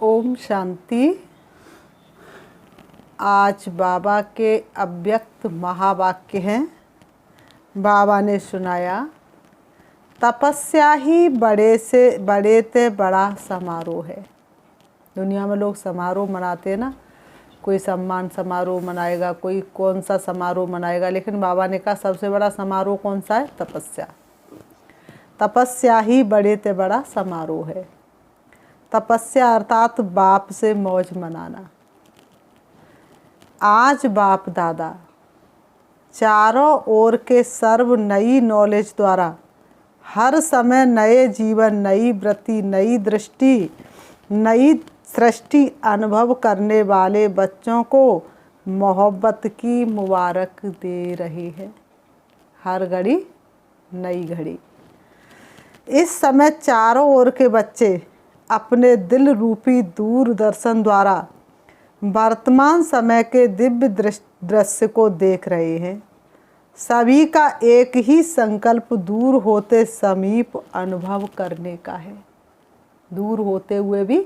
ओम शांति। आज बाबा के अव्यक्त महावाक्य हैं। बाबा ने सुनाया, तपस्या ही बड़े से बड़े ते बड़ा समारोह है। दुनिया में लोग समारोह मनाते हैं ना, कोई सम्मान समारोह मनाएगा, कोई कौन सा समारोह मनाएगा, लेकिन बाबा ने कहा सबसे बड़ा समारोह कौन सा है? तपस्या। तपस्या ही बड़े ते बड़ा समारोह है। तपस्या अर्थात बाप से मौज मनाना। आज बाप दादा चारों ओर के सर्व नई नॉलेज द्वारा हर समय नए जीवन, नई वृत्ति, नई दृष्टि, नई सृष्टि अनुभव करने वाले बच्चों को मोहब्बत की मुबारक दे रहे हैं। हर घड़ी नई घड़ी। इस समय चारों ओर के बच्चे अपने दिल रूपी दूरदर्शन द्वारा वर्तमान समय के दिव्य दृश्य को देख रहे हैं। सभी का एक ही संकल्प दूर होते समीप अनुभव करने का है। दूर होते हुए भी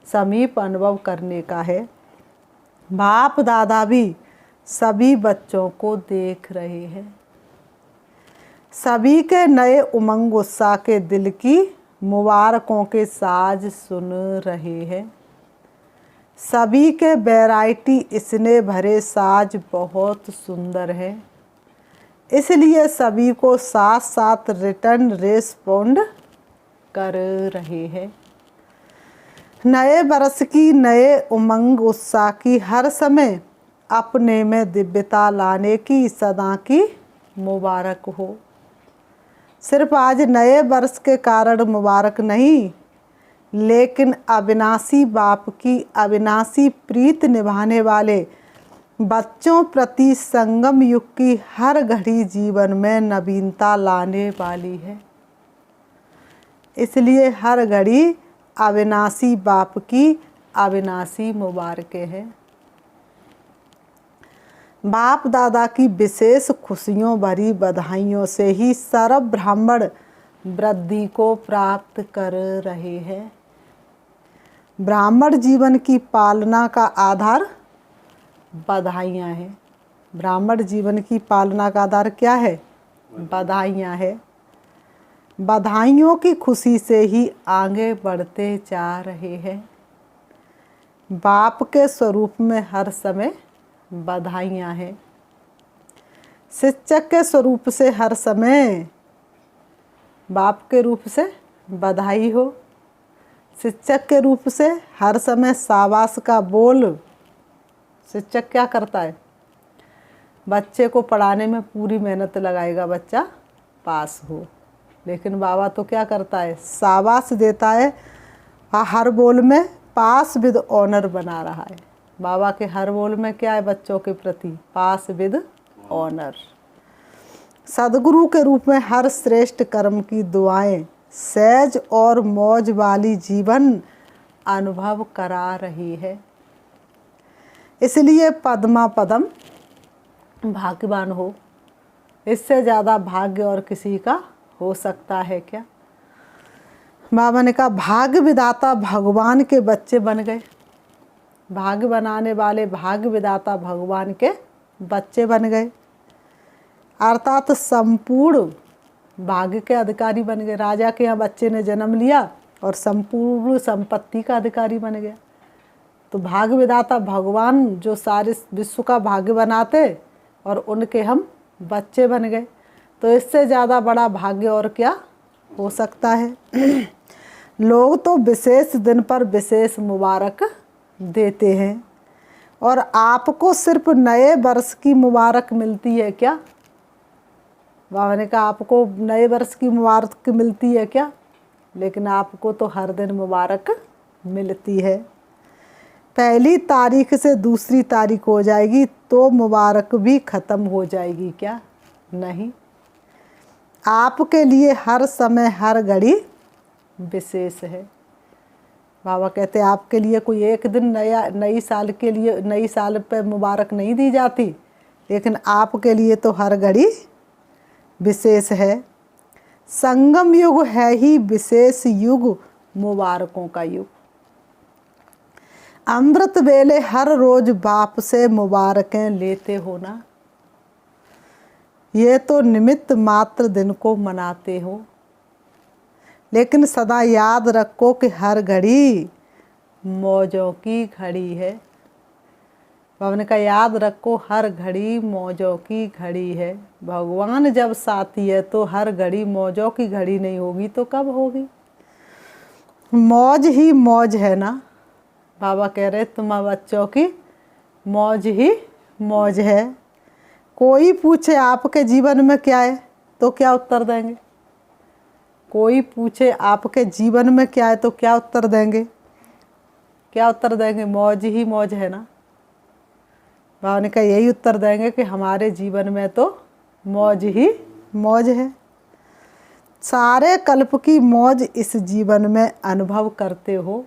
समीप अनुभव करने का है। बाप दादा भी सभी बच्चों को देख रहे हैं। सभी के नए उमंग उत्साह के दिल की मुबारकों के साज सुन रहे हैं। सभी के वैरायटी स्नेह भरे साज बहुत सुंदर है, इसलिए सभी को साथ साथ रिटर्न रेस्पॉन्ड कर रहे हैं। नए बरस की नए उमंग उत्साह की हर समय अपने में दिव्यता लाने की सदा की मुबारक हो। सिर्फ आज नए वर्ष के कारण मुबारक नहीं, लेकिन अविनाशी बाप की अविनाशी प्रीत निभाने वाले बच्चों प्रति संगम युग की हर घड़ी जीवन में नवीनता लाने वाली है। इसलिए हर घड़ी अविनाशी बाप की अविनाशी मुबारकें हैं। बाप दादा की विशेष खुशियों भरी बधाइयों से ही सर्व ब्राह्मण वृद्धि को प्राप्त कर रहे हैं। ब्राह्मण जीवन की पालना का आधार बधाइयाँ हैं। ब्राह्मण जीवन की पालना का आधार क्या है? बधाइयाँ है। बधाइयों की खुशी से ही आगे बढ़ते जा रहे हैं। बाप के स्वरूप में हर समय बधाइयाँ हैं। शिक्षक के स्वरूप से हर समय बाप के रूप से बधाई हो। शिक्षक के रूप से हर समय शाबाश का बोल। शिक्षक क्या करता है? बच्चे को पढ़ाने में पूरी मेहनत लगाएगा, बच्चा पास हो। लेकिन बाबा तो क्या करता है? शाबाश देता है। हर बोल में पास विद ऑनर बना रहा है। बाबा के हर बोल में क्या है बच्चों के प्रति? पास विद ऑनर। सदगुरु के रूप में हर श्रेष्ठ कर्म की दुआएं सहज और मौज वाली जीवन अनुभव करा रही है। इसलिए पद्मा पदम भाग्यवान हो। इससे ज़्यादा भाग्य और किसी का हो सकता है क्या? बाबा ने कहा भाग्य विधाता भगवान के बच्चे बन गए। भाग्य बनाने वाले भाग्य विधाता भगवान के बच्चे बन गए, अर्थात संपूर्ण भाग्य के अधिकारी बन गए। राजा के यहाँ बच्चे ने जन्म लिया और संपूर्ण संपत्ति का अधिकारी बन गया। तो भाग्य विधाता भगवान जो सारे विश्व का भाग्य बनाते और उनके हम बच्चे बन गए, तो इससे ज़्यादा बड़ा भाग्य और क्या हो सकता है? लोग तो विशेष दिन पर विशेष मुबारक देते हैं, और आपको सिर्फ नए वर्ष की मुबारक मिलती है क्या? बाबा ने कहा आपको नए वर्ष की मुबारक मिलती है क्या? लेकिन आपको तो हर दिन मुबारक मिलती है। पहली तारीख से दूसरी तारीख हो जाएगी तो मुबारक भी ख़त्म हो जाएगी क्या? नहीं। आपके लिए हर समय हर घड़ी विशेष है। बाबा कहते हैं आपके लिए कोई एक दिन नई साल के लिए नई साल पे मुबारक नहीं दी जाती, लेकिन आपके लिए तो हर घड़ी विशेष है। संगम युग है ही विशेष युग, मुबारकों का युग। अमृत वेले हर रोज बाप से मुबारकें लेते हो ना। ये तो निमित्त मात्र दिन को मनाते हो, लेकिन सदा याद रखो कि हर घड़ी मौजों की घड़ी है। भवन का याद रखो, हर घड़ी मौजों की घड़ी है। भगवान जब साथी है तो हर घड़ी मौजों की घड़ी नहीं होगी तो कब होगी। मौज ही मौज है ना। बाबा कह रहे तुम बच्चों की मौज ही मौज है। कोई पूछे आपके जीवन में क्या है तो क्या उत्तर देंगे। कोई पूछे आपके जीवन में क्या है तो क्या उत्तर देंगे। क्या उत्तर देंगे, मौज ही मौज है ना। बाबा ने कहा यही उत्तर देंगे कि हमारे जीवन में तो मौज ही मौज है। सारे कल्प की मौज इस जीवन में अनुभव करते हो,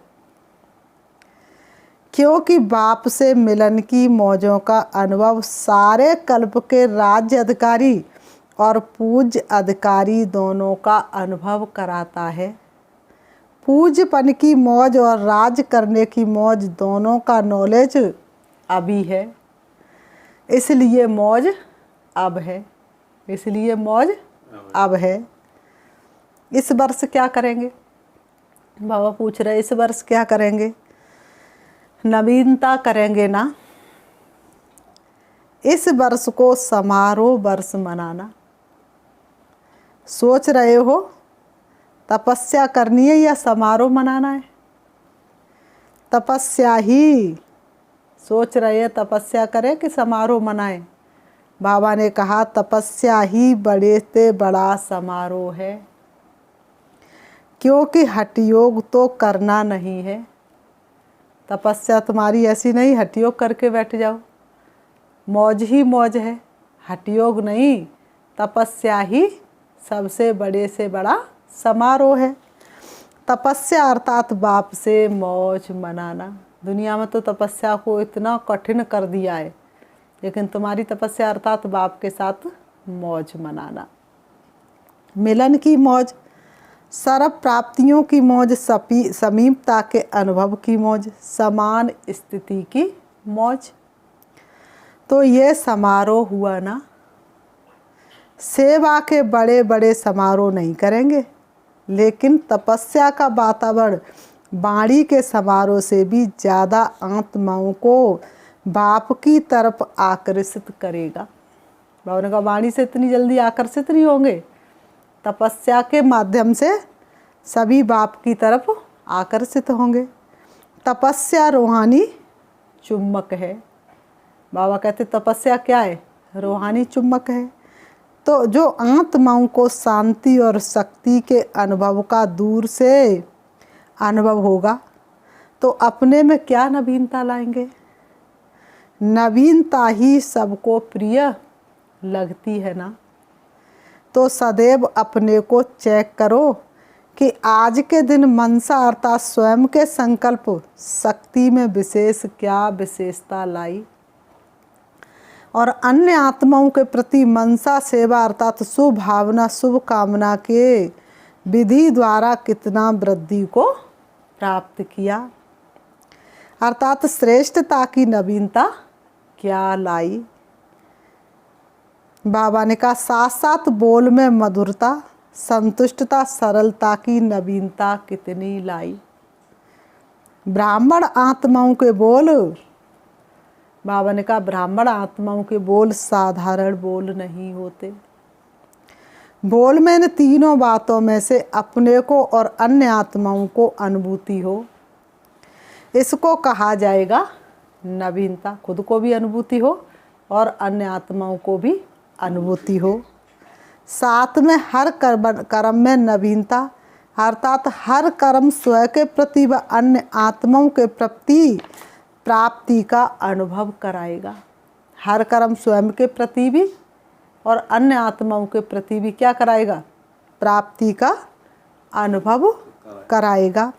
क्योंकि बाप से मिलन की मौजों का अनुभव सारे कल्प के राज्य अधिकारी और पूज्य अधिकारी दोनों का अनुभव कराता है। पूज्यपन की मौज और राज करने की मौज दोनों का नॉलेज अभी है, इसलिए मौज अब है। इसलिए मौज अब है। इस वर्ष क्या करेंगे, बाबा पूछ रहे इस वर्ष क्या करेंगे। नवीनता करेंगे ना। इस वर्ष को समारोह वर्ष मनाना। सोच रहे हो तपस्या करनी है या समारोह मनाना है। तपस्या ही सोच रहे हैं, तपस्या करें कि समारोह मनाएं। बाबा ने कहा तपस्या ही बड़े से बड़ा समारोह है, क्योंकि हठयोग तो करना नहीं है। तपस्या तुम्हारी ऐसी नहीं हठयोग करके बैठ जाओ। मौज ही मौज है, हठयोग नहीं। तपस्या ही सबसे बड़े से बड़ा समारोह है। तपस्या अर्थात बाप से मौज मनाना। दुनिया में तो तपस्या को इतना कठिन कर दिया है, लेकिन तुम्हारी तपस्या अर्थात बाप के साथ मौज मनाना। मिलन की मौज, सर्व प्राप्तियों की मौज, समीपता के अनुभव की मौज, समान स्थिति की मौज। तो ये समारोह हुआ ना। सेवा के बड़े बड़े समारोह नहीं करेंगे, लेकिन तपस्या का वातावरण वाणी के समारोह से भी ज़्यादा आत्माओं को बाप की तरफ आकर्षित करेगा। बाबा ने कहा वाणी से इतनी जल्दी आकर्षित नहीं होंगे, तपस्या के माध्यम से सभी बाप की तरफ आकर्षित होंगे। तपस्या रूहानी चुम्बक है। बाबा कहते तपस्या क्या है, रूहानी चुम्बक है। तो जो आत्माओं को शांति और शक्ति के अनुभव का दूर से अनुभव होगा तो अपने में क्या नवीनता लाएंगे। नवीनता ही सबको प्रिय लगती है ना। तो सदैव अपने को चेक करो कि आज के दिन मनसा अर्थात स्वयं के संकल्प शक्ति में विशेष क्या विशेषता लाई, और अन्य आत्माओं के प्रति मनसा सेवा अर्थात शुभ भावना शुभ कामना के विधि द्वारा कितना वृद्धि को प्राप्त किया, अर्थात श्रेष्ठता की नवीनता क्या लाई। बाबा ने कहा साथ साथ बोल में मधुरता, संतुष्टता, सरलता की नवीनता कितनी लाई। ब्राह्मण आत्माओं के बोल, बाबा ने कहा ब्राह्मण आत्माओं के बोल साधारण बोल नहीं होते। बोल में इन तीनों बातों में से अपने को और अन्य आत्माओं को अनुभूति हो, इसको कहा जाएगा नवीनता। खुद को भी अनुभूति हो और अन्य आत्माओं को भी अनुभूति हो। साथ में हर कर्म में नवीनता अर्थात हर कर्म स्वयं के प्रति व अन्य आत्माओं के प्रति प्राप्ति का अनुभव कराएगा। हर कर्म स्वयं के प्रति भी और अन्य आत्माओं के प्रति भी क्या कराएगा, प्राप्ति का अनुभव कराएगा।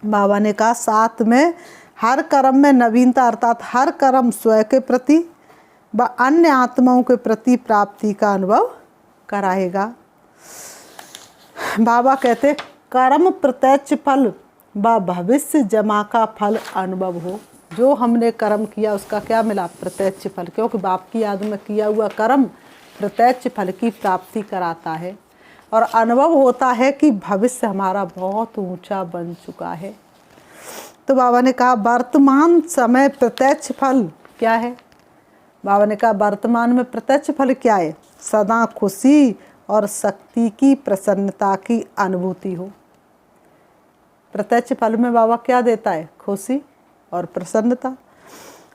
बाबा ने कहा साथ में हर कर्म में नवीनता अर्थात हर कर्म स्वयं के प्रति व अन्य आत्माओं के प्रति प्राप्ति का अनुभव कराएगा। बाबा कहते कर्म प्रत्यक्ष फल व भविष्य जमा का फल अनुभव हो। जो हमने कर्म किया उसका क्या मिला? प्रत्यक्ष फल, क्योंकि बाप की याद में किया हुआ कर्म प्रत्यक्ष फल की प्राप्ति कराता है। और अनुभव होता है कि भविष्य हमारा बहुत ऊंचा बन चुका है। तो बाबा ने कहा वर्तमान समय प्रत्यक्ष फल क्या है? बाबा ने कहा वर्तमान में प्रत्यक्ष फल क्या है? सदा खुशी और शक्ति की प्रसन्नता की अनुभूति हो। प्रत्यक्ष फल में बाबा क्या देता है? खुशी और प्रसन्नता।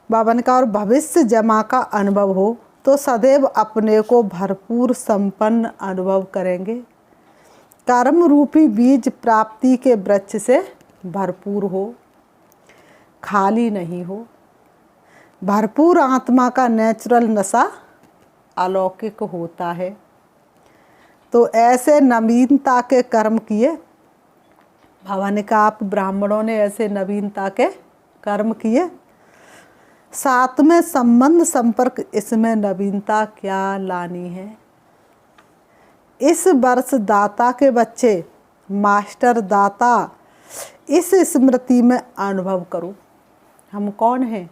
बाबा ने कहा और भविष्य जमा का अनुभव हो तो सदैव अपने को भरपूर संपन्न अनुभव करेंगे। कर्म रूपी बीज प्राप्ति के वृक्ष से भरपूर हो, खाली नहीं हो। भरपूर आत्मा का नेचुरल नशा अलौकिक होता है। तो ऐसे नवीनता के कर्म किए। बाबा ने कहा आप ब्राह्मणों ने ऐसे नवीनता के कर्म किए। साथ में संबंध संपर्क, इसमें नवीनता क्या लानी है? इस वर्ष दाता के बच्चे मास्टर दाता इस स्मृति में अनुभव करो। हम कौन हैं?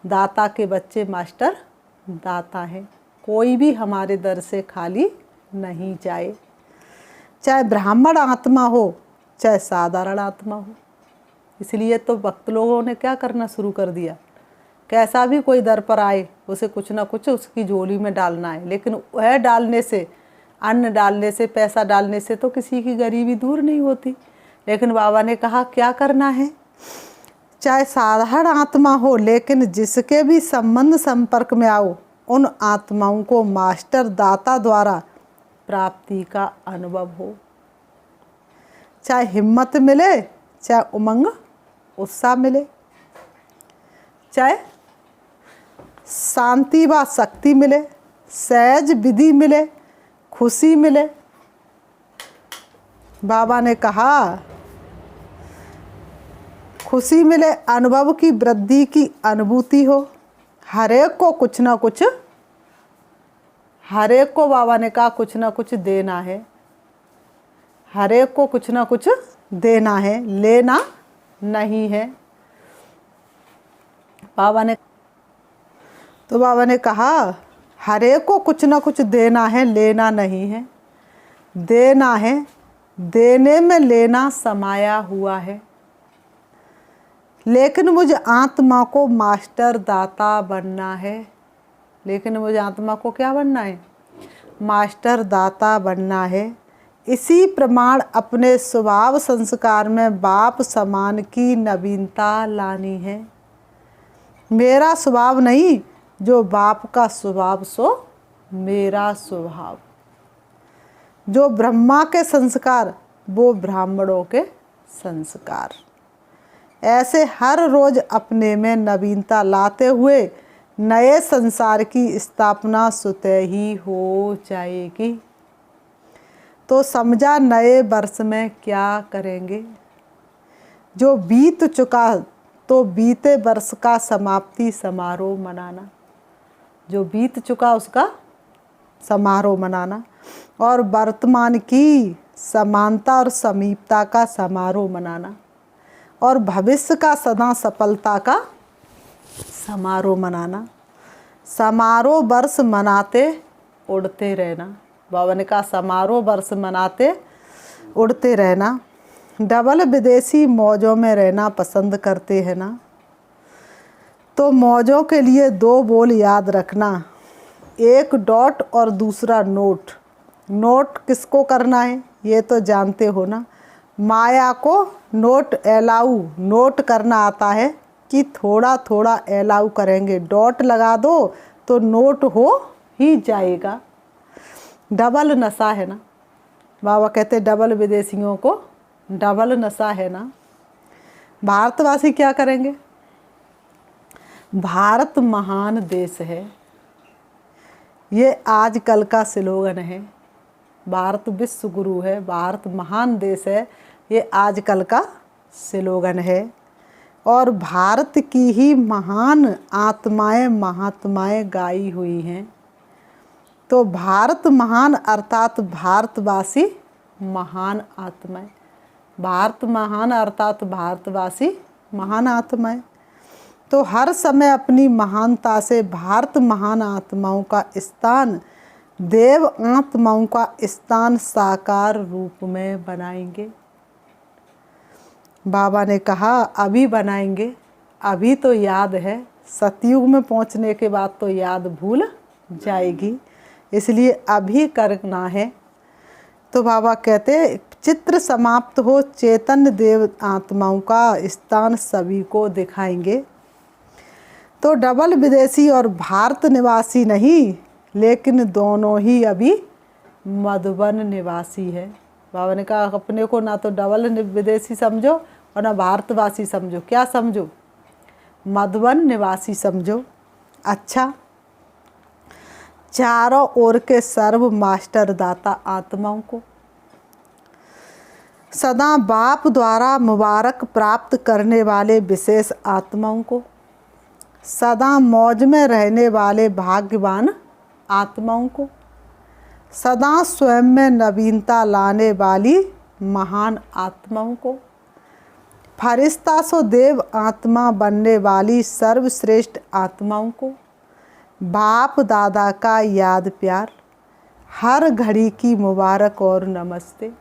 दाता के बच्चे मास्टर दाता हैं। कोई भी हमारे दर से खाली नहीं जाए, चाहे ब्राह्मण आत्मा हो चाहे साधारण आत्मा हो। इसलिए तो भक्त लोगों ने क्या करना शुरू कर दिया, कैसा भी कोई दर पर आए उसे कुछ ना कुछ उसकी झोली में डालना है। लेकिन वह डालने से, अन्न डालने से, पैसा डालने से तो किसी की गरीबी दूर नहीं होती। लेकिन बाबा ने कहा क्या करना है? चाहे साधारण आत्मा हो, लेकिन जिसके भी संबंध संपर्क में आओ उन आत्माओं को मास्टर दाता द्वारा प्राप्ति का अनुभव हो। चाहे हिम्मत मिले, चाहे उमंग उत्साह मिले, चाहे शांति व शक्ति मिले, सहज विधि मिले, खुशी मिले। बाबा ने कहा खुशी मिले, अनुभव की वृद्धि की अनुभूति हो। हर एक को कुछ ना कुछ, हर एक को बाबा ने कहा कुछ ना कुछ देना है। हर एक को कुछ ना कुछ देना है, लेना नहीं है। बाबा ने कहा हर एक को कुछ ना कुछ देना है, लेना नहीं है। देना है, देने में लेना समाया हुआ है। लेकिन मुझे आत्मा को मास्टर दाता बनना है। लेकिन मुझे आत्मा को क्या बनना है? मास्टर दाता बनना है। इसी प्रमाण अपने स्वभाव संस्कार में बाप समान की नवीनता लानी है। मेरा स्वभाव नहीं, जो बाप का स्वभाव सो मेरा स्वभाव। जो ब्रह्मा के संस्कार वो ब्राह्मणों के संस्कार। ऐसे हर रोज अपने में नवीनता लाते हुए नए संसार की स्थापना स्वतः ही हो जाएगी। तो समझा नए वर्ष में क्या करेंगे? जो बीत चुका तो बीते वर्ष का समाप्ति समारोह मनाना। जो बीत चुका उसका समारोह मनाना, और वर्तमान की समानता और समीपता का समारोह मनाना, और भविष्य का सदा सफलता का समारोह मनाना। समारोह वर्ष मनाते उड़ते रहना। बाबा ने कहा समारोह वर्ष मनाते उड़ते रहना। डबल विदेशी मौजों में रहना पसंद करते हैं ना, तो मौजों के लिए दो बोल याद रखना, एक डॉट और दूसरा नोट। नोट किसको करना है ये तो जानते हो ना। माया को नोट अलाउ, नोट करना आता है कि थोड़ा थोड़ा अलाउ करेंगे। डॉट लगा दो तो नोट हो ही जाएगा। डबल नशा है ना। बाबा कहते डबल विदेशियों को डबल नशा है ना। भारतवासी क्या करेंगे? भारत महान देश है, ये आजकल का स्लोगन है। भारत विश्व गुरु है, भारत महान देश है, ये आजकल का स्लोगन है। और भारत की ही महान आत्माएं महात्माएं गाई हुई हैं। तो भारत महान अर्थात भारतवासी महान आत्माएं। भारत महान अर्थात भारतवासी महान आत्मा है। तो हर समय अपनी महानता से भारत महान आत्माओं का स्थान, देव आत्माओं का स्थान साकार रूप में बनाएंगे। बाबा ने कहा अभी बनाएंगे, अभी तो याद है, सतयुग में पहुंचने के बाद तो याद भूल जाएगी, इसलिए अभी करना है। तो बाबा कहते चित्र समाप्त हो, चेतन देव आत्माओं का स्थान सभी को दिखाएंगे। तो डबल विदेशी और भारत निवासी नहीं, लेकिन दोनों ही अभी मधुबन निवासी है। बाबा ने कहा अपने को ना तो डबल विदेशी समझो और ना भारतवासी समझो, क्या समझो? मधुबन निवासी समझो। अच्छा, चारों ओर के सर्व मास्टर दाता आत्माओं को, सदा बाप द्वारा मुबारक प्राप्त करने वाले विशेष आत्माओं को, सदा मौज में रहने वाले भाग्यवान आत्माओं को, सदा स्वयं में नवीनता लाने वाली महान आत्माओं को, फरिश्ता सो देव आत्मा बनने वाली सर्वश्रेष्ठ आत्माओं को, बाप दादा का याद प्यार, हर घड़ी की मुबारक और नमस्ते।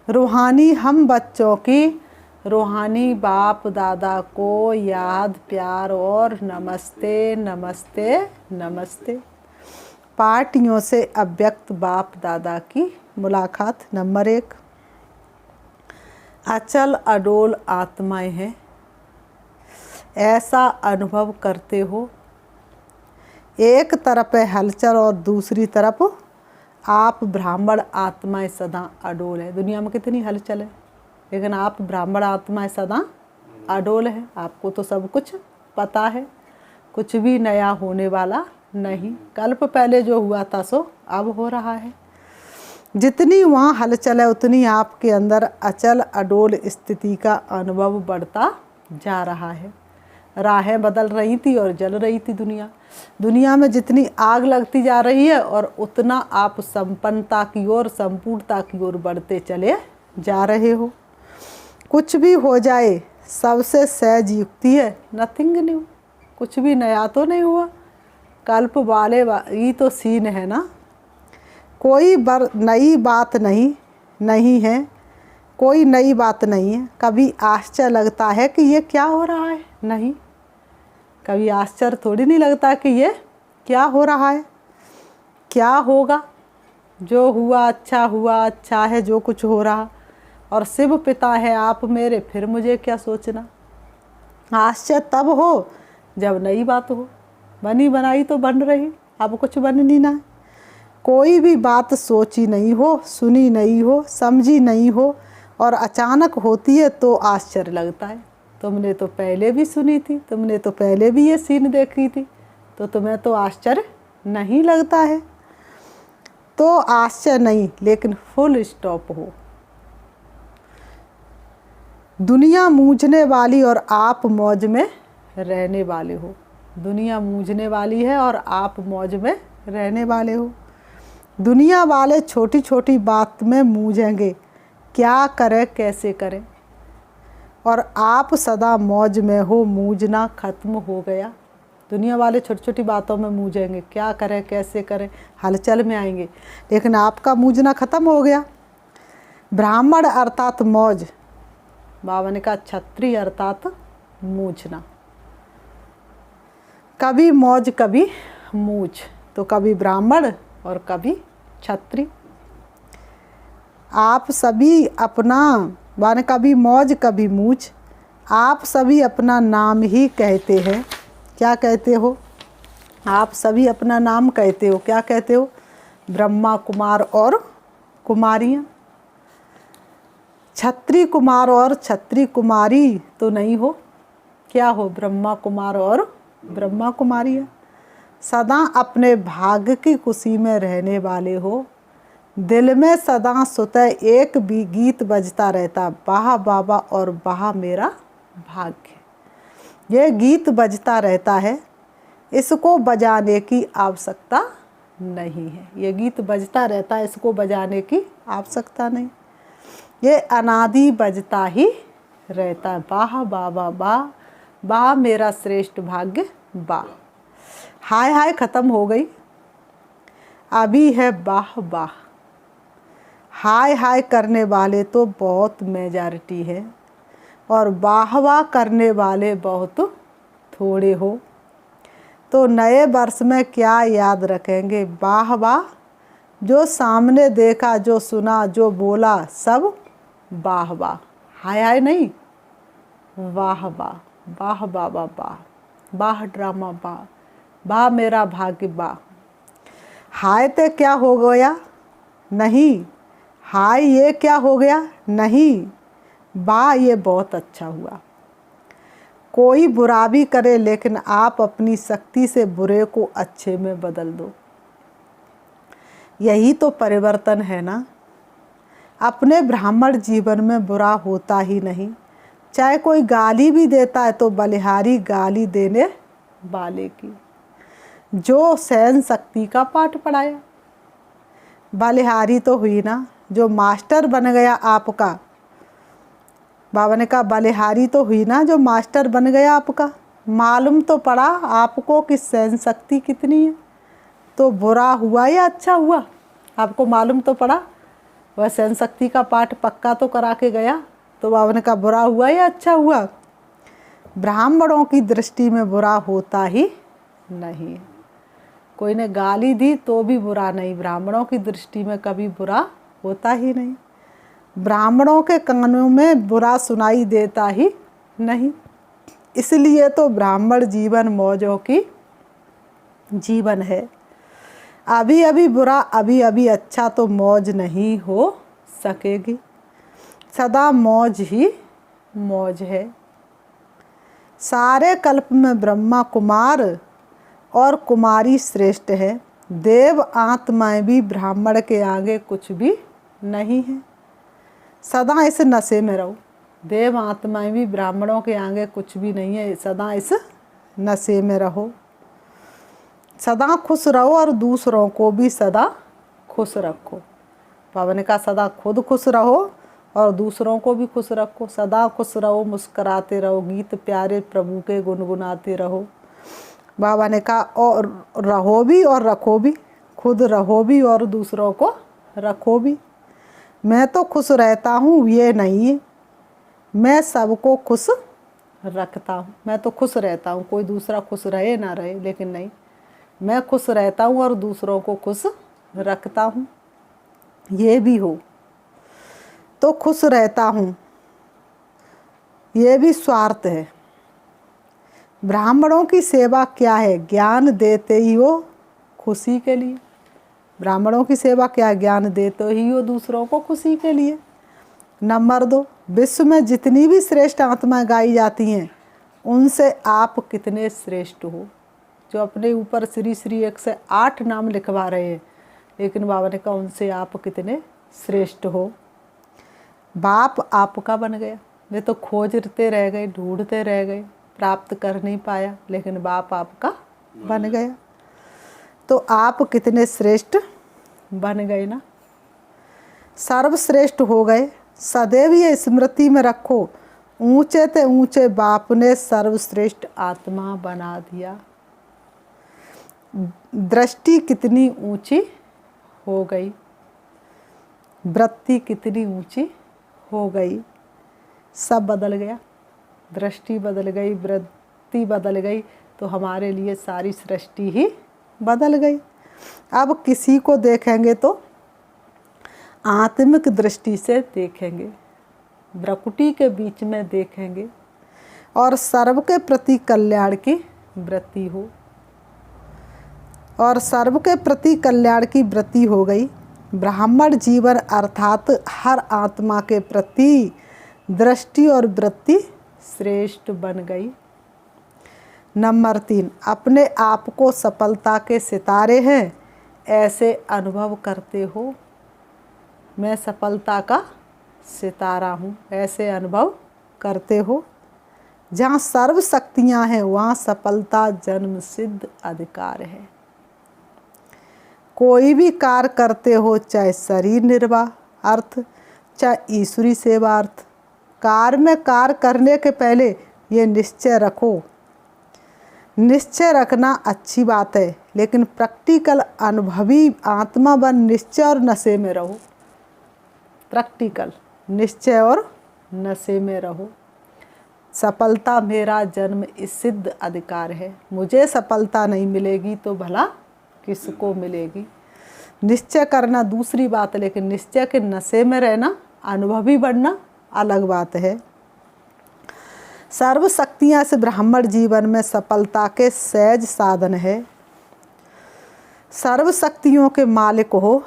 रूहानी हम बच्चों की, रूहानी बाप दादा को याद प्यार और नमस्ते नमस्ते नमस्ते। पार्टियों से अव्यक्त बाप दादा की मुलाकात। नंबर 1, अचल अडोल आत्माएं हैं, ऐसा अनुभव करते हो। एक तरफ है हलचल और दूसरी तरफ आप ब्राह्मण आत्माएं सदा अडोल है। दुनिया में कितनी हलचल है, लेकिन आप ब्राह्मण आत्माएं सदा अडोल है। आपको तो सब कुछ पता है, कुछ भी नया होने वाला नहीं। कल्प पहले जो हुआ था सो अब हो रहा है। जितनी वहाँ हलचल है उतनी आपके अंदर अचल अडोल स्थिति का अनुभव बढ़ता जा रहा है। राहें बदल रही थी और जल रही थी दुनिया में जितनी आग लगती जा रही है और उतना आप संपन्नता की ओर, संपूर्णता की ओर बढ़ते चले जा रहे हो। कुछ भी हो जाए सबसे सहज युक्ति है, नथिंग न्यू, कुछ भी नया तो नहीं हुआ। कल्प वाले ये तो सीन है ना, कोई नई बात नहीं है, कोई नई बात नहीं है। कभी आश्चर्य लगता है कि ये क्या हो रहा है? नहीं, कभी आश्चर्य थोड़ी नहीं लगता कि ये क्या हो रहा है, क्या होगा। जो हुआ अच्छा है जो कुछ हो रहा, और शिव पिता है आप मेरे, फिर मुझे क्या सोचना। आश्चर्य तब हो जब नई बात हो, बनी बनाई तो बन रही, अब कुछ बननी ना। कोई भी बात सोची नहीं हो, सुनी नहीं हो, समझी नहीं हो और अचानक होती है तो आश्चर्य लगता है। तुमने तो पहले भी सुनी थी, तुमने तो पहले भी ये सीन देखी थी, तो तुम्हें तो आश्चर्य नहीं लगता है। तो आश्चर्य नहीं, लेकिन फुल स्टॉप हो। दुनिया मूझने वाली और आप मौज में रहने वाले हो। दुनिया मूझने वाली है और आप मौज में रहने वाले हो। दुनिया वाले छोटी छोटी बात में मूझेंगे, क्या करें कैसे करें, और आप सदा मौज में हो, मूझना खत्म हो गया। दुनिया वाले छोटी छोटी बातों में मूझेंगे, क्या करें कैसे करें, हलचल में आएंगे, लेकिन आपका मूझना खत्म हो गया। ब्राह्मण अर्थात मौज, बाबा ने कहा क्षत्रिय अर्थात मूझना। कभी मौज कभी मूझ, तो कभी ब्राह्मण और कभी क्षत्रिय। आप सभी अपना, माने कभी मौज कभी मूझ, आप सभी अपना नाम ही कहते हैं। क्या कहते हो? आप सभी अपना नाम कहते हो। क्या कहते हो? ब्रह्मा कुमार और कुमारियाँ। क्षत्रिय कुमार और क्षत्रिय कुमारी तो नहीं हो, क्या हो? ब्रह्मा कुमार और ब्रह्मा कुमारियाँ। सदा अपने भाग्य की खुशी में रहने वाले हो। दिल में सदा सुतह एक भी गीत बजता रहता, वाह बाबा और वाह मेरा भाग्य। ये गीत बजता रहता है, इसको बजाने की आवश्यकता नहीं है। ये गीत बजता रहता है, इसको बजाने की आवश्यकता नहीं। ये अनादि बजता ही रहता है। वाह वाह वाह वाह वाह मेरा श्रेष्ठ भाग्य वाह। हाय हाय ख़त्म हो गई, अभी है वाह वाह। हाय हाय करने वाले तो बहुत मेजॉरिटी है और वाह वाह करने वाले बहुत थोड़े हो। तो नए वर्ष में क्या याद रखेंगे? वाह वाह, जो सामने देखा, जो सुना, जो बोला, सब वाह वाह। हाय हाय नहीं, वाह वाह वाह वाह वाह वाह वाह ड्रामा वाह वाह मेरा भाग्य वाह। हाय ते क्या हो गया? नहीं। हाय ये क्या हो गया? नहीं। वाह ये बहुत अच्छा हुआ। कोई बुरा भी करे लेकिन आप अपनी शक्ति से बुरे को अच्छे में बदल दो। यही तो परिवर्तन है ना। अपने ब्राह्मण जीवन में बुरा होता ही नहीं। चाहे कोई गाली भी देता है तो बलिहारी गाली देने वाले की, जो सहन शक्ति का पाठ पढ़ाया। बलिहारी तो हुई ना, जो मास्टर बन गया आपका। बाबा ने कहा बलिहारी तो हुई ना, जो मास्टर बन गया आपका। मालूम तो पड़ा आपको कि सहन शक्ति कितनी है। तो बुरा हुआ या अच्छा हुआ, आपको मालूम तो पड़ा। वह सहन शक्ति का पाठ पक्का तो करा के गया। तो बाबा ने कहा बुरा हुआ या अच्छा हुआ। ब्राह्मणों की दृष्टि में बुरा होता ही नहीं। कोई ने गाली दी तो भी बुरा नहीं, ब्राह्मणों की दृष्टि में कभी बुरा होता ही नहीं। ब्राह्मणों के कानों में बुरा सुनाई देता ही नहीं। इसलिए तो ब्राह्मण जीवन मौजों की जीवन है। अभी अभी बुरा, अभी अभी अच्छा तो मौज नहीं हो सकेगी। सदा मौज ही मौज है। सारे कल्प में ब्रह्मा कुमार और कुमारी श्रेष्ठ है। देव आत्माएं भी ब्राह्मण के आगे कुछ भी नहीं है। सदा इस नशे में रहो। देव आत्माएं भी ब्राह्मणों के आगे कुछ भी नहीं है। सदा इस नशे में रहो। सदा खुश रहो और दूसरों को भी सदा खुश रखो। बाबा ने कहा सदा खुद खुश रहो और दूसरों को भी खुश रखो। सदा खुश रहो, मुस्कराते रहो, गीत प्यारे प्रभु के गुनगुनाते रहो। बाबा ने कहा और रहो भी और रखो भी। खुद रहो भी और दूसरों को रखो भी। मैं तो खुश रहता हूँ ये नहीं है, मैं सबको खुश रखता हूँ। मैं तो खुश रहता हूँ, कोई दूसरा खुश रहे ना रहे, लेकिन नहीं, मैं खुश रहता हूँ और दूसरों को खुश रखता हूँ। ये भी हो तो खुश रहता हूँ, ये भी स्वार्थ है। ब्राह्मणों की सेवा क्या है? ज्ञान देते ही हो खुशी के लिए। ब्राह्मणों की सेवा क्या? ज्ञान देते ही हो दूसरों को खुशी के लिए। नंबर 2, विश्व में जितनी भी श्रेष्ठ आत्माएं गाई जाती हैं उनसे आप कितने श्रेष्ठ हो। जो अपने ऊपर श्री श्री 108 नाम लिखवा रहे हैं, लेकिन बाबा ने कहा उनसे आप कितने श्रेष्ठ हो। बाप आपका बन गया। वे तो खोजते रह गए, ढूंढते रह गए, प्राप्त कर नहीं पाया, लेकिन बाप आपका बन गया। तो आप कितने श्रेष्ठ बन गए ना, सर्वश्रेष्ठ हो गए। सदैव ये स्मृति में रखो, ऊंचे ते ऊंचे बाप ने सर्वश्रेष्ठ आत्मा बना दिया। दृष्टि कितनी ऊंची हो गई, वृत्ति कितनी ऊंची हो गई, सब बदल गया। दृष्टि बदल गई, वृत्ति बदल गई, तो हमारे लिए सारी सृष्टि ही बदल गई। अब किसी को देखेंगे तो आत्मिक दृष्टि से देखेंगे, भ्रकुटी के बीच में देखेंगे और सर्व के प्रति कल्याण की वृत्ति हो। और सर्व के प्रति कल्याण की वृत्ति हो गई। ब्राह्मण जीवन अर्थात हर आत्मा के प्रति दृष्टि और वृत्ति श्रेष्ठ बन गई। नंबर 3, अपने आप को सफलता के सितारे हैं ऐसे अनुभव करते हो। मैं सफलता का सितारा हूँ, ऐसे अनुभव करते हो। जहाँ सर्व शक्तियाँ हैं वहाँ सफलता जन्म सिद्ध अधिकार है। कोई भी कार्य करते हो, चाहे शरीर निर्वाह अर्थ, सच्चा ईश्वरी सेवार्थ। कार्य में कार्य करने के पहले ये निश्चय रखो। निश्चय रखना अच्छी बात है, लेकिन प्रैक्टिकल अनुभवी आत्मा बन निश्चय और नशे में रहो। प्रैक्टिकल निश्चय और नशे में रहो। सफलता मेरा जन्म सिद्ध अधिकार है। मुझे सफलता नहीं मिलेगी तो भला किसको मिलेगी। निश्चय करना दूसरी बात है, लेकिन निश्चय के नशे में रहना, अनुभवी बनना अलग बात है। सर्व शक्तियाँ से ब्राह्मण जीवन में सफलता के सहज साधन है। सर्व शक्तियों के मालिक हो,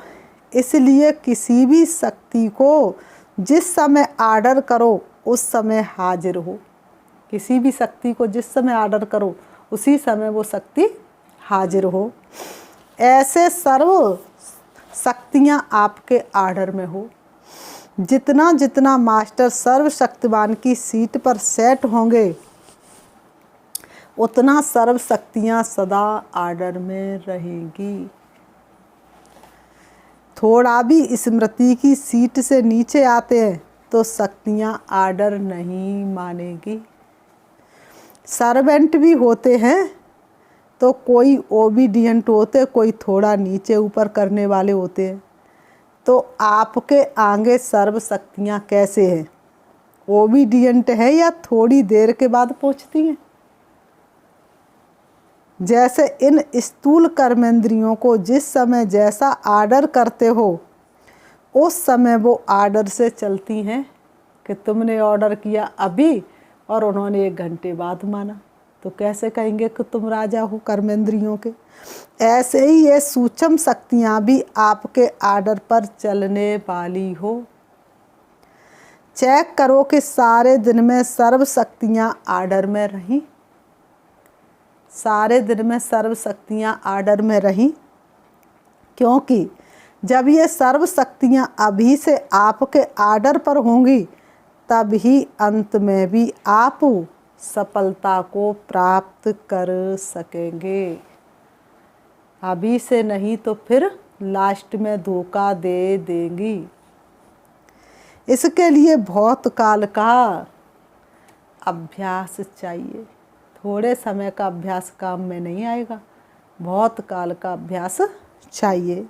इसलिए किसी भी शक्ति को जिस समय आर्डर करो उस समय हाजिर हो। किसी भी शक्ति को जिस समय आर्डर करो उसी समय वो शक्ति हाजिर हो। ऐसे सर्व शक्तियाँ आपके आर्डर में हो। जितना जितना मास्टर सर्वशक्तिवान की सीट पर सेट होंगे उतना सर्व शक्तियाँ सदा आर्डर में रहेंगी। थोड़ा भी स्मृति की सीट से नीचे आते हैं तो शक्तियाँ आर्डर नहीं मानेगी। सर्वेंट भी होते हैं तो कोई ओबीडियंट होते, कोई थोड़ा नीचे ऊपर करने वाले होते हैं। तो आपके आगे सर्व शक्तियाँ कैसे हैं? ओबीडियंट है या थोड़ी देर के बाद पहुँचती हैं? जैसे इन स्थूल कर्मेंद्रियों को जिस समय जैसा आर्डर करते हो उस समय वो आर्डर से चलती हैं कि तुमने ऑर्डर किया अभी और उन्होंने 1 घंटे बाद माना, तो कैसे कहेंगे कि तुम राजा हो कर्मेंद्रियों के। ऐसे ही ये सूक्ष्म शक्तियाँ भी आपके आर्डर पर चलने वाली हो। चेक करो कि सारे दिन में सर्व शक्तियाँ आर्डर में रहीं। सारे दिन में सर्व शक्तियाँ आर्डर में रहीं, क्योंकि जब ये सर्व शक्तियाँ अभी से आपके आर्डर पर होंगी तब ही अंत में भी आप सफलता को प्राप्त कर सकेंगे। अभी से नहीं तो फिर लास्ट में धोखा दे देंगी। इसके लिए बहुत काल का अभ्यास चाहिए। थोड़े समय का अभ्यास काम में नहीं आएगा, बहुत काल का अभ्यास चाहिए।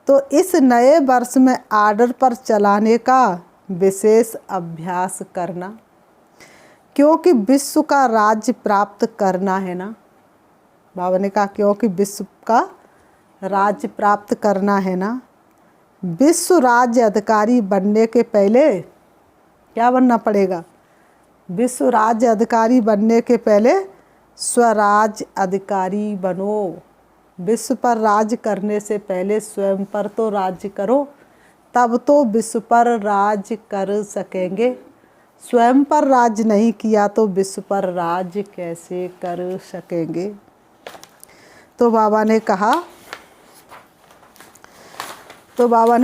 तो इस नए वर्ष में आर्डर पर चलाने का विशेष अभ्यास करना, क्योंकि विश्व का राज्य प्राप्त करना है ना। बाबा ने कहा क्योंकि विश्व का राज्य प्राप्त करना है ना। विश्व राज्य अधिकारी बनने के पहले क्या बनना पड़ेगा? विश्व राज्य अधिकारी बनने के पहले स्वराज्य अधिकारी बनो। विश्व पर राज्य करने से पहले स्वयं पर तो राज्य करो, तब तो विश्व पर राज्य कर सकेंगे। स्वयं पर राज्य नहीं किया तो विश्व पर राज्य कैसे कर सकेंगे? तो बाबा ने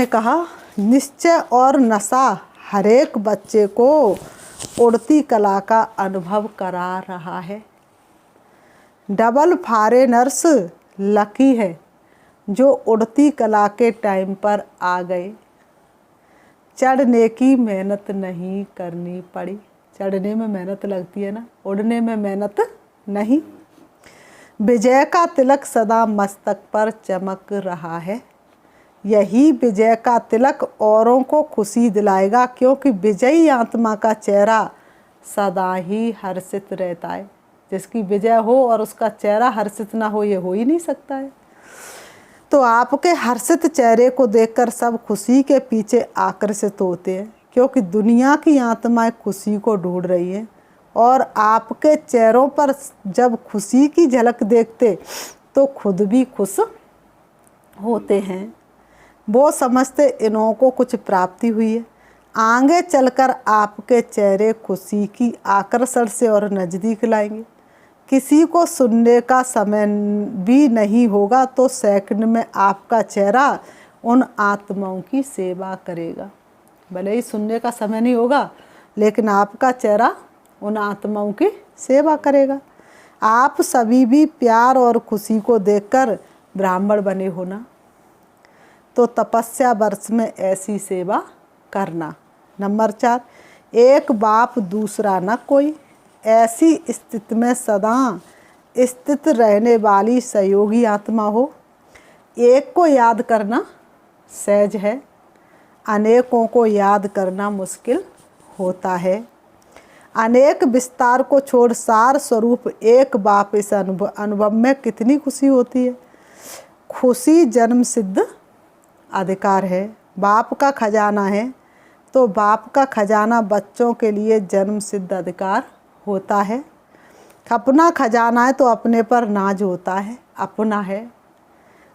कहा निश्चय और नशा हरेक बच्चे को उड़ती कला का अनुभव करा रहा है। डबल फॉरेनर्स लकी है जो उड़ती कला के टाइम पर आ गए। चढ़ने की मेहनत नहीं करनी पड़ी। चढ़ने में मेहनत लगती है ना, उड़ने में मेहनत नहीं। विजय का तिलक सदा मस्तक पर चमक रहा है। यही विजय का तिलक औरों को खुशी दिलाएगा, क्योंकि विजयी आत्मा का चेहरा सदा ही हर्षित रहता है। जिसकी विजय हो और उसका चेहरा हर्षित ना हो, ये हो ही नहीं सकता है। तो आपके हर्षित चेहरे को देखकर सब खुशी के पीछे आकर्षित होते हैं, क्योंकि दुनिया की आत्माएं खुशी को ढूंढ रही हैं। और आपके चेहरों पर जब खुशी की झलक देखते तो खुद भी खुश होते हैं। वो समझते इन्हों को कुछ प्राप्ति हुई है। आगे चलकर आपके चेहरे खुशी की आकर्षण से और नज़दीक लाएंगे। किसी को सुनने का समय भी नहीं होगा तो सेकंड में आपका चेहरा उन आत्माओं की सेवा करेगा। भले ही सुनने का समय नहीं होगा, लेकिन आपका चेहरा उन आत्माओं की सेवा करेगा। आप सभी भी प्यार और खुशी को देखकर ब्राह्मण बने हो ना, तो तपस्या वर्ष में ऐसी सेवा करना। नंबर 4, एक बाप दूसरा न कोई, ऐसी स्थिति में सदा स्थित रहने वाली सहयोगी आत्मा हो। एक को याद करना सहज है, अनेकों को याद करना मुश्किल होता है। अनेक विस्तार को छोड़ सार स्वरूप एक बाप, इस अनुभव में कितनी खुशी होती है। खुशी जन्म सिद्ध अधिकार है। बाप का खजाना है तो बाप का खजाना बच्चों के लिए जन्म सिद्ध अधिकार होता है। अपना खजाना है तो अपने पर नाज होता है, अपना है।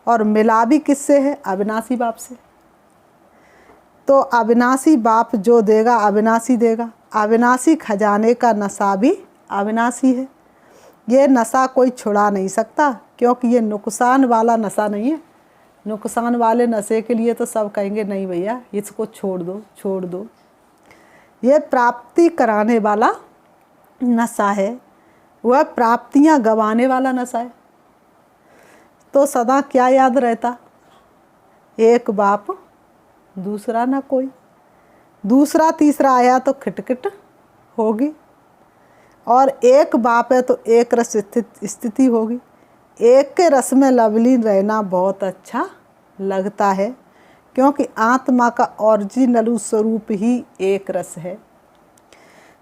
और मिला भी किससे है? अविनाशी बाप से। तो अविनाशी बाप जो देगा अविनाशी देगा। अविनाशी खजाने का नशा भी अविनाशी है। ये नशा कोई छुड़ा नहीं सकता, क्योंकि ये नुकसान वाला नशा नहीं है। नुकसान वाले नशे के लिए तो सब कहेंगे नहीं भैया इसको छोड़ दो छोड़ दो। ये प्राप्ति कराने वाला नशा है, वह प्राप्तियां गंवाने वाला नशा है। तो सदा क्या याद रहता? एक बाप दूसरा ना कोई। दूसरा तीसरा आया तो खिटखिट होगी, और एक बाप है तो एक रस स्थिति होगी। एक के रस में लवलीन रहना बहुत अच्छा लगता है, क्योंकि आत्मा का ओरिजिनल स्वरूप ही एक रस है।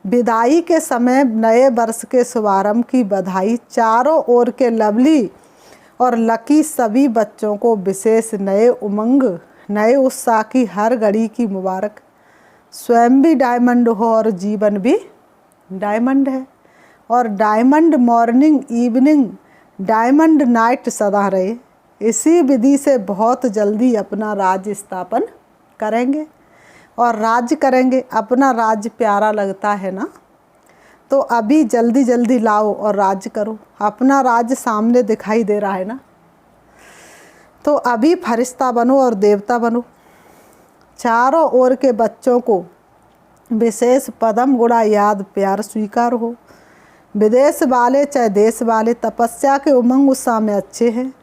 विदाई के समय नए वर्ष के शुभारंभ की बधाई। चारों ओर के लवली और लकी सभी बच्चों को विशेष नए उमंग, नए उत्साह की हर घड़ी की मुबारक। स्वयं भी डायमंड हो और जीवन भी डायमंड है, और diamond morning evening, diamond night सदा रहे। इसी विधि से बहुत जल्दी अपना राज्य स्थापन करेंगे और राज्य करेंगे। अपना राज्य प्यारा लगता है ना, तो अभी जल्दी जल्दी लाओ और राज्य करो। अपना राज्य सामने दिखाई दे रहा है ना, तो अभी फरिश्ता बनो और देवता बनो। चारों ओर के बच्चों को विशेष पदम गुणा याद प्यार स्वीकार हो। विदेश वाले चाहे देश वाले तपस्या के उमंग उत्साह में अच्छे हैं,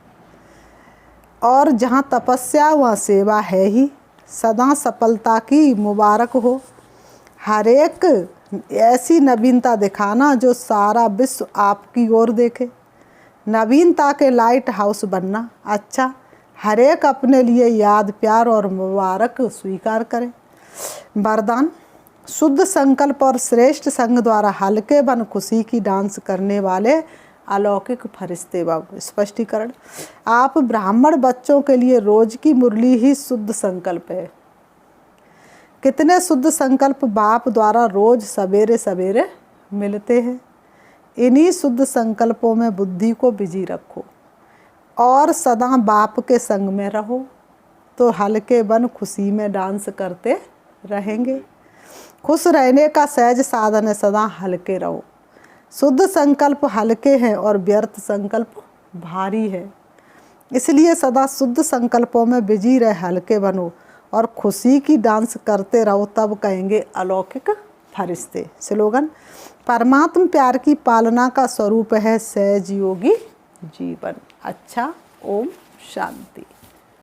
और जहाँ तपस्या वहाँ सेवा है ही। सदा सफलता की मुबारक हो। हर एक ऐसी नवीनता दिखाना जो सारा विश्व आपकी ओर देखे। नवीनता के लाइट हाउस बनना। अच्छा, हर एक अपने लिए याद प्यार और मुबारक स्वीकार करे। वरदान, शुद्ध संकल्प और श्रेष्ठ संग द्वारा हल्के बन खुशी की डांस करने वाले अलौकिक फरिश्ते बाबू। स्पष्टीकरण, आप ब्राह्मण बच्चों के लिए रोज की मुरली ही शुद्ध संकल्प है। कितने शुद्ध संकल्प बाप द्वारा रोज सवेरे सवेरे मिलते हैं। इन्हीं शुद्ध संकल्पों में बुद्धि को बिजी रखो और सदा बाप के संग में रहो, तो हल्के बन खुशी में डांस करते रहेंगे। खुश रहने का सहज साधन है, सदा हल्के रहो। शुद्ध संकल्प हल्के हैं और व्यर्थ संकल्प भारी है, इसलिए सदा शुद्ध संकल्पों में बिजी रहे, हल्के बनो और खुशी की डांस करते रहो, तब कहेंगे अलौकिक फरिश्ते। स्लोगन, परमात्म प्यार की पालना का स्वरूप है सहज योगी जीवन। अच्छा, ओम शांति।